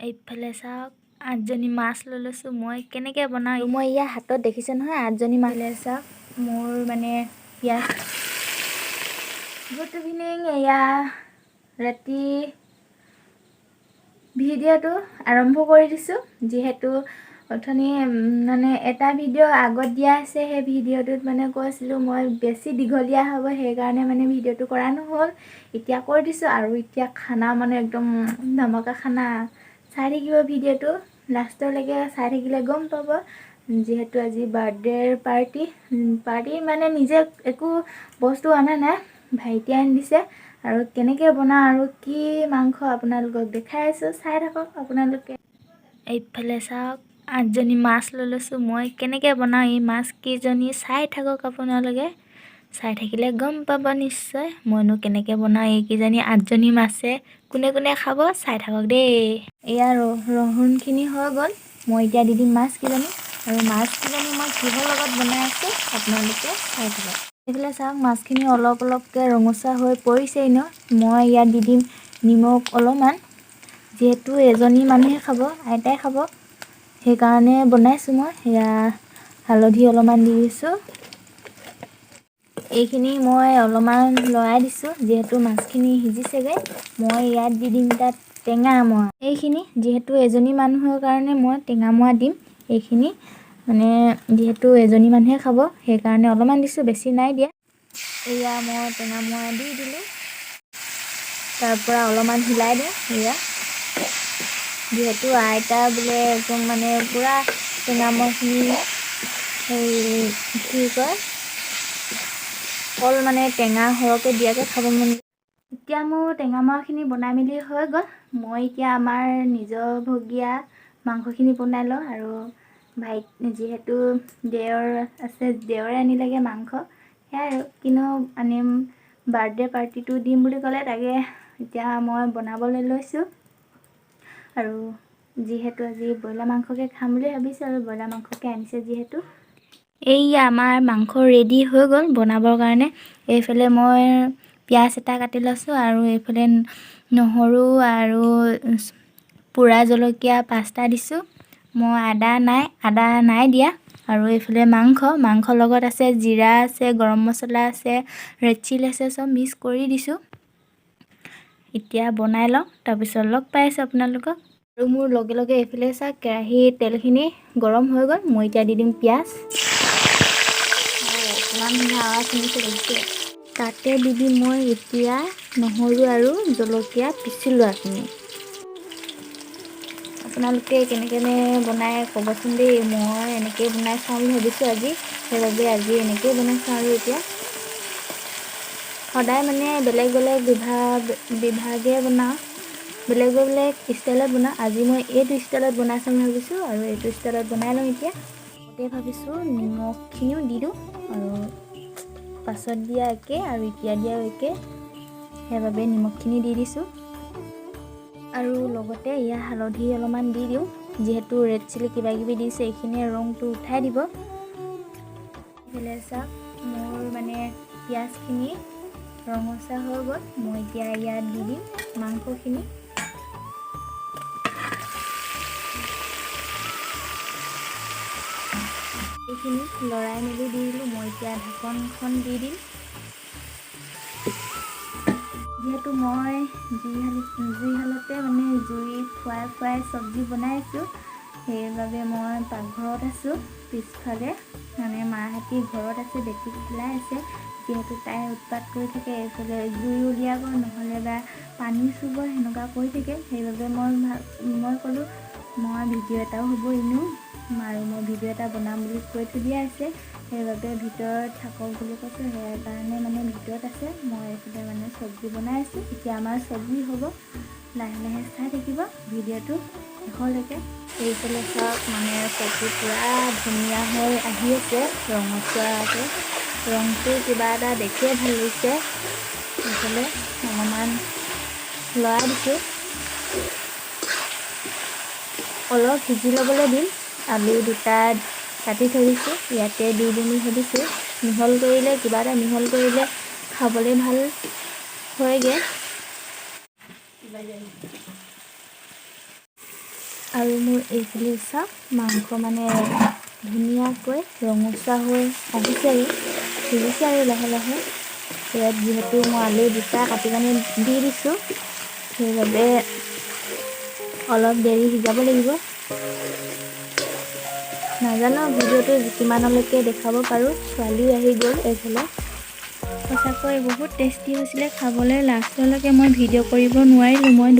এইফালে চাওক 8জনী মাছ লৈ লৈছোঁ মই কেনেকৈ বনাওঁ মই ইয়াৰ হাতত দেখিছে নহয় 8জনী মাছ চাওক মোৰ মানে পিঁয়াজ গুড ইভিনিং এয়া ৰাতি ভিডিঅ'টো আৰম্ভ কৰি দিছোঁ যিহেতু অথনি মানে এটা ভিডিঅ' আগত দিয়া আছে সেই ভিডিঅ'টোত মানে কৈছিলোঁ মই বেছি দীঘলীয়া হ'ব সেইকাৰণে মানে ভিডিঅ'টো কৰা নহ'ল এতিয়া কৰি দিছোঁ আৰু এতিয়া খানা মানে একদম ধমাকা খানা চাই থাকিব ভিডিঅ'টো লাষ্টলৈকে চাই থাকিলে গম পাব যিহেতু আজি বাৰ্থডেৰ পাৰ্টি মানে নিজে একো বস্তু অনা নাই ভাইটিয়ে আনি দিছে আৰু কেনেকৈ বনাওঁ আৰু কি মাংস আপোনালোকক দেখাই আছোঁ চাই থাকক আপোনালোকে এইফালে চাওক 8জনী মাছ লৈ লৈছোঁ মই কেনেকৈ বনাওঁ এই মাছ কেইজনী চাই থাকক আপোনালোকে চাই থাকিলে গম পাব নিশ্চয় মইনো কেনেকৈ বনাওঁ এইকেইজনী 8জনী মাছে কোনে কোনে খাব চাই থাকক দেই এয়া ৰহুনখিনি হৈ গ'ল মই এতিয়া দি দিম মাছকেইজনী আৰু মাছকেইজনী মই কিহৰ লগত বনাই আছোঁ আপোনালোকে চাই থাকক এইফালে চাওক মাছখিনি অলপ অলপকৈ ৰঙচুৱা হৈ পৰিছেই ন মই ইয়াত দি দিম নিমখ অলপমান যিহেতু এজনী মানুহে খাব আইতাই খাব সেইকাৰণে বনাইছোঁ মই এয়া হালধি অলপমান দি দিছোঁ এইখিনি মই অলপমান লৰাই দিছোঁ যিহেতু মাছখিনি সিজিছেগৈ মই ইয়াত দি দিম তাত টেঙা মৰা এইখিনি যিহেতু এজনী মানুহৰ কাৰণে মই টেঙা মৰা দিম এইখিনি মানে যিহেতু এজনী মানুহে খাব সেইকাৰণে অলপমান দিছোঁ বেছি নাই দিয়া এয়া মই টেঙা মৰা দি দিলোঁ তাৰপৰা অলপমান হিলাই দিওঁ এয়া যিহেতু আইতা বোলে একদম মানে পূৰা টেঙা মৰাখিনি কি কয় অকল মানে টেঙা সৰহকৈ দিয়াকৈ খাব মন এতিয়া মোৰ টেঙা মৰাখিনি বনাই মেলি হৈ গ'ল মই এতিয়া আমাৰ নিজৰভগীয়া মাংসখিনি বনাই লওঁ আৰু যিহেতু দেওৰ আছে দেওৰে আনিলেগৈ মাংস সেয়াই আৰু কিনো আনিম বাৰ্থডে পাৰ্টিটো দিম বুলি ক'লে তাকে এতিয়া মই বনাবলৈ লৈছোঁ আৰু যিহেতু আজি ব্ৰইলাৰ মাংসকে খাম বুলি ভাবিছোঁ আৰু ব্ৰইলাৰ মাংসকে আনিছে যিহেতু এইয়া আমাৰ মাংস ৰেডি হৈ গ'ল বনাবৰ কাৰণে এইফালে মই পিঁয়াজ এটা কাটি লৈছোঁ আৰু এইফালে নহৰু আৰু পোৰা জলকীয়া 5টা দিছোঁ মই আদা নাই দিয়া আৰু এইফালে মাংসৰ লগত আছে জিৰা আছে গৰম মছলা আছে ৰেড চিলি আছে চব মিক্স কৰি দিছোঁ এতিয়া বনাই লওঁ তাৰপিছত লগ পাই আছোঁ আপোনালোকক আৰু মোৰ লগে লগে এইফালে চাওক কেৰাহীৰ তেলখিনি গৰম হৈ গ'ল মই এতিয়া দি দিম পিঁয়াজ ইমান ধুনীয়া আৱাজ শুনিছে দেখিছে তাতে দি দিম মই এতিয়া নহৰু আৰু জলকীয়া পিচি লোৱাখিনি আপোনালোকে কেনেকৈ বনাই ক'বচোন দেই মই এনেকৈ বনাই চাওঁ বুলি ভাবিছোঁ আজি সেইবাবে আজি এনেকৈয়ে বনাই চাওঁ আৰু এতিয়া সদায় মানে বেলেগ বিভাগে বনাওঁ বেলেগ ষ্টাইলত বনাওঁ আজি মই এইটো ষ্টাইলত বনাই চাম ভাবিছোঁ আৰু এইটো ষ্টাইলত বনাই লওঁ এতিয়া ভাবিছোঁ নিমখখিনিও দি দিওঁ আৰু পাছত দিয়া একে আৰু এতিয়া দিয়াও একে সেইবাবে নিমখখিনি দি দিছোঁ আৰু লগতে ইয়াৰ হালধি অলপমান দি দিওঁ যিহেতু ৰেড চিলি কিবাকিবি দিছে এইখিনিয়ে ৰংটো উঠাই দিব এইফালে চাওক মোৰ মানে পিঁয়াজখিনি ৰঙচুৱা হৈ গ'ল মই এতিয়া ইয়াত দি দিম মাংসখিনি এইখিনি লৰাই মেলি দি দিলোঁ মই এতিয়া ঢাকনখন দি দিম যিহেতু মই জুইশালতে মানে জুই ফুৱাই চব্জি বনাই আছোঁ সেইবাবে মই পাকঘৰত আছোঁ পিছফালে মানে মাহঁতি ঘৰত আছে বেটি খেলাই আছে যিহেতু তাই উৎপাত কৰি থাকে এইফালে জুই উলিয়াব নহ'লে বা পানী চুব সেনেকুৱা কৰি থাকে সেইবাবে মই ক'লোঁ মই ভিডিঅ' এটাও হ'ব এনেও আৰু মই ভিডিঅ' এটা বনাম বুলি কৈ থৈ দিয়া আছে সেইবাবে ভিতৰত থাকক বুলি কৈছোঁ সেইকাৰণে মানে ভিতৰত আছে মই এইফালে মানে চব্জি বনাই আছোঁ এতিয়া আমাৰ চব্জি হ'ব লাহে লাহে চাই থাকিব ভিডিঅ'টো শেষলৈকে এইফালে চাওক মানে চব্জি পূৰা ধুনীয়া হৈ আহি আছে ৰঙচুৱাকৈ ৰংটো কিবা এটা দেখিয়ে ভাল লাগিছে এইফালে অলপমান লৰাই দিছোঁ অলপ সিজি ল'বলৈ দিম আলু 2টা কাটি থৈ দিছোঁ ইয়াতে দি দিম বুলি ভাবিছোঁ কিবা এটা মিহল কৰিলে খাবলৈ ভাল হয়গৈ আৰু মোৰ এইফালে চাওক মাংস মানে ধুনীয়াকৈ ৰঙচুৱা হৈ আহিছে আৰু সিজিছে আৰু লাহে লাহে। ইয়াত যিহেতু মই আলু দুটা কাটি দি দিছোঁ, সেইবাবে অলপ দেৰি সিজাব লাগিব। নাজানো ভিডিঅ'টো কিমানলৈকে দেখাব পাৰোঁ। ছোৱালী আহি গ'ল এইফালে। সঁচাকৈ বহুত টেষ্টি হৈছিলে খাবলৈ। লাষ্টলৈকে মই ভিডিঅ' কৰিব নোৱাৰিলোঁ, মই